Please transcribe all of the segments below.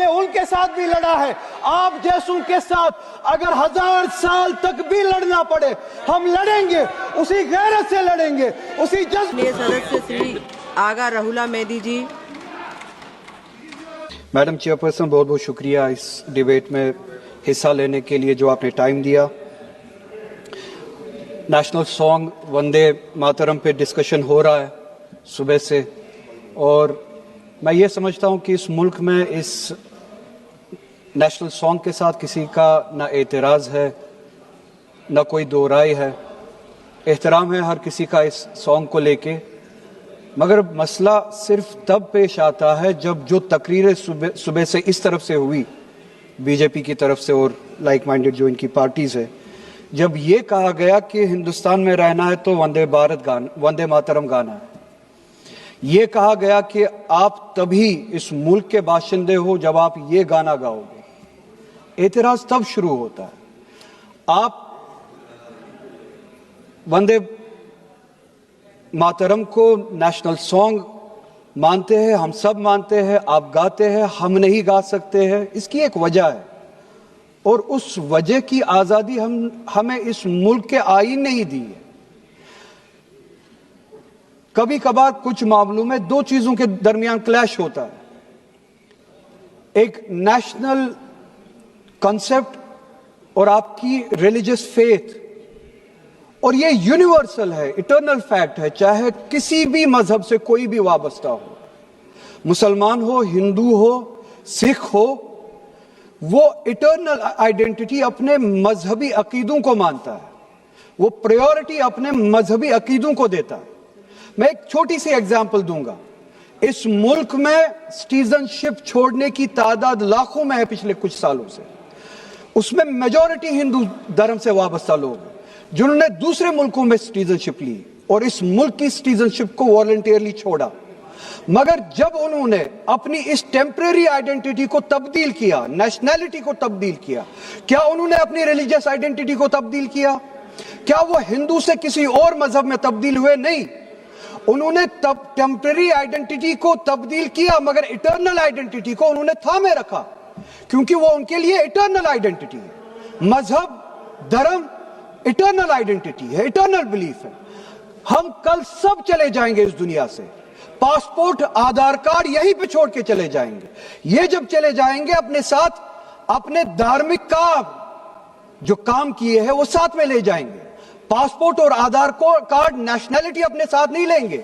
हमने उनके साथ भी लड़ा है, आप जैसों के साथ अगर 1000 साल तक भी लड़ना पड़े हम लड़ेंगे, उसी गैरत से लड़ेंगे, उसी जज्बे। सदस्य श्री आगा राहुला मेहदी जी। मैडम चेयरपर्सन, बहुत बहुत शुक्रिया इस डिबेट में हिस्सा लेने के लिए जो आपने टाइम दिया। नेशनल सॉन्ग वंदे मातरम पे डिस्कशन हो रहा है सुबह से, और मैं ये समझता हूँ कि इस मुल्क में इस नेशनल सॉन्ग के साथ किसी का ना एतराज़ है ना कोई दो राय है। एहतराम है हर किसी का इस सॉन्ग को लेके, मगर मसला सिर्फ तब पेश आता है जब जो तकरीरें सुबह से इस तरफ से हुई बीजेपी की तरफ से और लाइक माइंडेड जो इनकी पार्टीज है, जब ये कहा गया कि हिंदुस्तान में रहना है तो वंदे मातरम गाना है। ये कहा गया कि आप तभी इस मुल्क के बाशिंदे हो जब आप ये गाना गाओगे। एतराज तब शुरू होता है। आप वंदे मातरम को नेशनल सॉन्ग मानते हैं, हम सब मानते हैं, आप गाते हैं, हम नहीं गा सकते हैं। इसकी एक वजह है, और उस वजह की आजादी हमें इस मुल्क के आईन ने ही दी है। कभी कभार कुछ मामलों में दो चीजों के दरमियान क्लैश होता है, एक नेशनल कॉन्सेप्ट और आपकी रिलीजियस फेथ, और ये यूनिवर्सल है, इटर्नल फैक्ट है, चाहे किसी भी मजहब से कोई भी वाबस्ता हो, मुसलमान हो, हिंदू हो, सिख हो, वो इटर्नल आइडेंटिटी अपने मजहबी अकीदों को मानता है, वो प्रायोरिटी अपने मजहबी अकीदों को देता है। मैं एक छोटी सी एग्जांपल दूंगा। इस मुल्क में सिटीजनशिप छोड़ने की तादाद लाखों में है पिछले कुछ सालों से, उसमें मेजॉरिटी हिंदू धर्म से वाबस्ता लोग हैं जिन्होंने दूसरे मुल्कों में सिटीजनशिप ली और इस मुल्क की सिटीजनशिप को वॉलंटियरली छोड़ा। मगर जब उन्होंने अपनी इस टेम्परेरी आइडेंटिटी को तब्दील किया, नेशनैलिटी को तब्दील किया, क्या उन्होंने अपनी रिलीजियस आइडेंटिटी को तब्दील किया? क्या वो हिंदू से किसी और मजहब में तब्दील हुए? नहीं, उन्होंने तब टेम्परेरी आइडेंटिटी को तब्दील किया, मगर इटर्नल आइडेंटिटी को उन्होंने थामे रखा, क्योंकि वो उनके लिए इटर्नल आइडेंटिटी है। मजहब, धर्म इटर्नल आइडेंटिटी है, इटर्नल बिलीफ है। हम कल सब चले जाएंगे इस दुनिया से, पासपोर्ट, आधार कार्ड यहीं पे छोड़ के चले जाएंगे। ये जब चले जाएंगे अपने साथ अपने धार्मिक काम जो काम किए हैं वो साथ में ले जाएंगे। पासपोर्ट और आधार कार्ड, नेशनैलिटी अपने साथ नहीं लेंगे।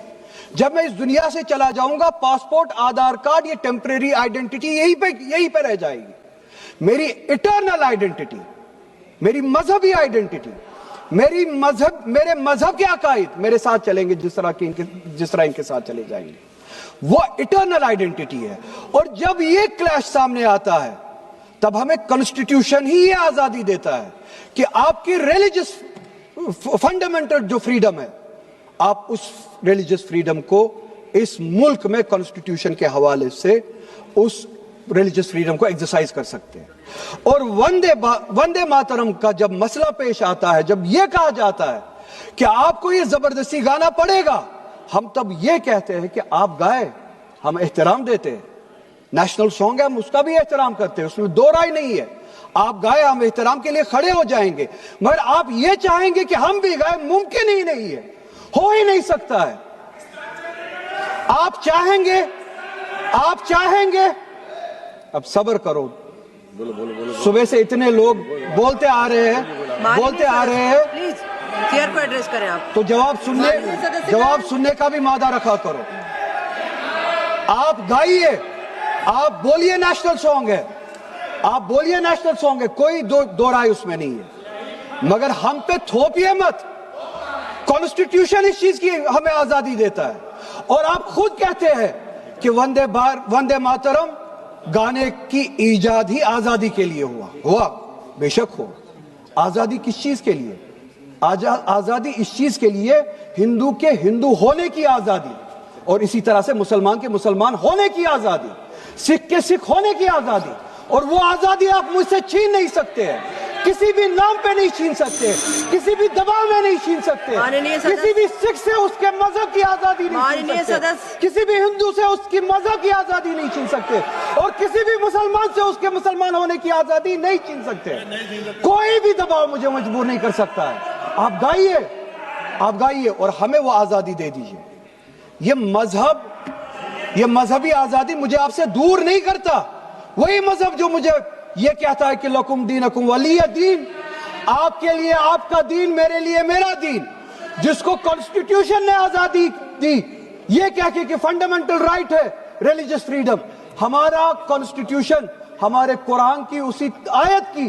जब मैं इस दुनिया से चला जाऊंगा, पासपोर्ट, आधार कार्ड, ये टेम्परेरी आइडेंटिटी यहीं पे रह जाएगी। मेरी इटर्नल आइडेंटिटी, मेरी मजहबी आइडेंटिटी, मेरे मजहब के अकायद मेरे साथ चलेंगे, जिस तरह इनके साथ चले जाएंगे, वो इटर्नल आइडेंटिटी है। और जब ये क्लैश सामने आता है, तब हमें कॉन्स्टिट्यूशन ही ये आजादी देता है कि आपकी रिलीजियस फंडामेंटल जो फ्रीडम है, आप उस रिलीजियस फ्रीडम को इस मुल्क में कॉन्स्टिट्यूशन के हवाले से उस रिलीजियस फ्रीडम को एक्सरसाइज कर सकते हैं। और वंदे मातरम का जब मसला पेश आता है, जब यह कहा जाता है कि आपको यह जबरदस्ती गाना पड़ेगा, हम तब यह कहते हैं कि आप गाए, हम एहतराम देते हैं। नेशनल सॉन्ग है, हम उसका भी एहतराम करते हैं, उसमें दो राय नहीं है। आप गाए, हम एहतराम के लिए खड़े हो जाएंगे, मगर आप ये चाहेंगे कि हम भी गाए, मुमकिन ही नहीं है, हो ही नहीं सकता है। आप चाहेंगे, अब सब्र करो। सुबह से इतने लोग बोलते आ रहे हैं, प्लीज चेयर को एड्रेस करें आप, तो जवाब सुनने का भी मादा रखा करो। आप गाइए, आप बोलिए नेशनल सॉन्ग है, आप बोलिए नेशनल सॉन्ग है, कोई दो राय उसमें नहीं है, मगर हम पे थोपिए मत। कॉन्स्टिट्यूशन इस चीज की हमें आजादी देता है, और आप खुद कहते हैं कि वंदे मातरम गाने की ईजाद ही आजादी के लिए हुआ, बेशक हो। आजादी किस चीज के लिए? आजादी इस चीज के लिए, हिंदू के हिंदू होने की आजादी, और इसी तरह से मुसलमान के मुसलमान होने की आजादी, सिख के सिख होने की आजादी, और वो आजादी आप मुझसे छीन नहीं सकते हैं। किसी भी नाम पे नहीं छीन सकते, किसी भी दबाव में नहीं छीन सकते, माननीय सदस्य- किसी भी सिख से उसके मजहब की आजादी नहीं छीन माननीय सकते, सदस्य- किसी भी हिंदू से उसकी मजहब की आजादी नहीं छीन सकते, और किसी भी मुसलमान से उसके मुसलमान होने की आजादी नहीं छीन सकते। कोई भी दबाव मुझे मजबूर नहीं कर सकता है। आप गाइए और हमें वो आजादी दे दीजिए। ये मजहबी आजादी मुझे आपसे दूर नहीं करता। वही मजहब जो मुझे ये कहता है कि लकुम दीनकुम वलिय दीन, आपके लिए आपका दीन, मेरे लिए मेरा दीन, जिसको कॉन्स्टिट्यूशन ने आजादी दी ये कह के कि फंडामेंटल राइट है रिलीजियस फ्रीडम। हमारा कॉन्स्टिट्यूशन हमारे कुरान की उसी आयत की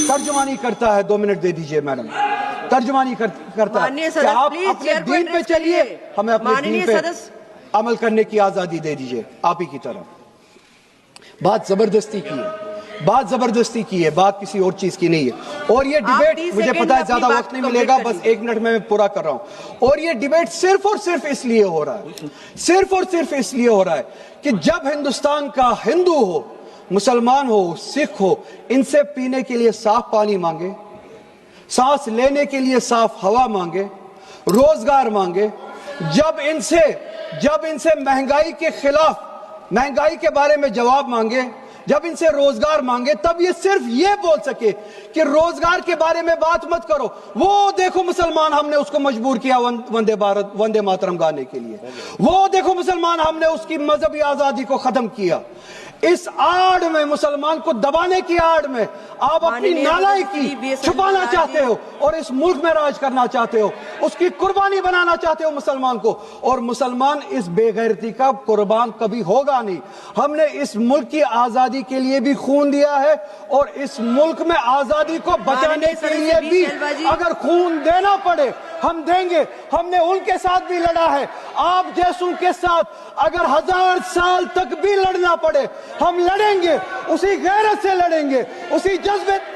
तर्जुमानी करता है। 2 मिनट दे दीजिए मैडम। तर्जुमानी करता है माननीय कि सदस्य, आप प्लीज अपने चेयर को दीन पे एड्रेस चलिए, करिए। हमें अपने माननीय दीन पे सदस्य- अमल करने की आजादी दे दीजिए। आप ही की तरफ बात जबरदस्ती की है, बात किसी और चीज की नहीं है। और ये डिबेट 30 मुझे सेकंड पता है में ज्यादा अपनी वक्त बात नहीं complete मिलेगा, कर बस लीजिए। 1 मिनट में मैं पूरा कर रहा हूं। और ये डिबेट सिर्फ और सिर्फ इसलिए हो रहा है कि जब हिंदुस्तान का हिंदू हो, मुसलमान हो, सिख हो, इनसे पीने के लिए साफ पानी मांगे, सांस लेने के लिए साफ हवा मांगे, रोजगार मांगे, जब इनसे महंगाई के खिलाफ, महंगाई के बारे में जवाब मांगे, जब इनसे रोजगार मांगे, तब ये सिर्फ ये बोल सके कि रोजगार के बारे में बात मत करो। वो देखो मुसलमान, हमने उसको मजबूर किया वंदे मातरम गाने के लिए। वो देखो मुसलमान, हमने उसकी मजहबी आजादी को खत्म किया। इस आड़ में, मुसलमान को दबाने की आड़ में आप अपनी माननीय नालायकी BS छुपाना चाहते हो और इस मुल्क में राज करना चाहते हो, उसकी कुर्बानी बनाना चाहते हो मुसलमान को। और मुसलमान इस बेगैरती का कुर्बान कभी होगा नहीं। हमने इस मुल्क की आजादी के लिए भी खून दिया है और इस मुल्क में आजादी को बचाने के लिए भी अगर खून देना पड़े हम देंगे। हमने उनके साथ भी लड़ा है, आप जैसों के साथ अगर 1000 साल तक भी लड़ना पड़े हम लड़ेंगे, उसी गैरत से लड़ेंगे, उसी जज्बे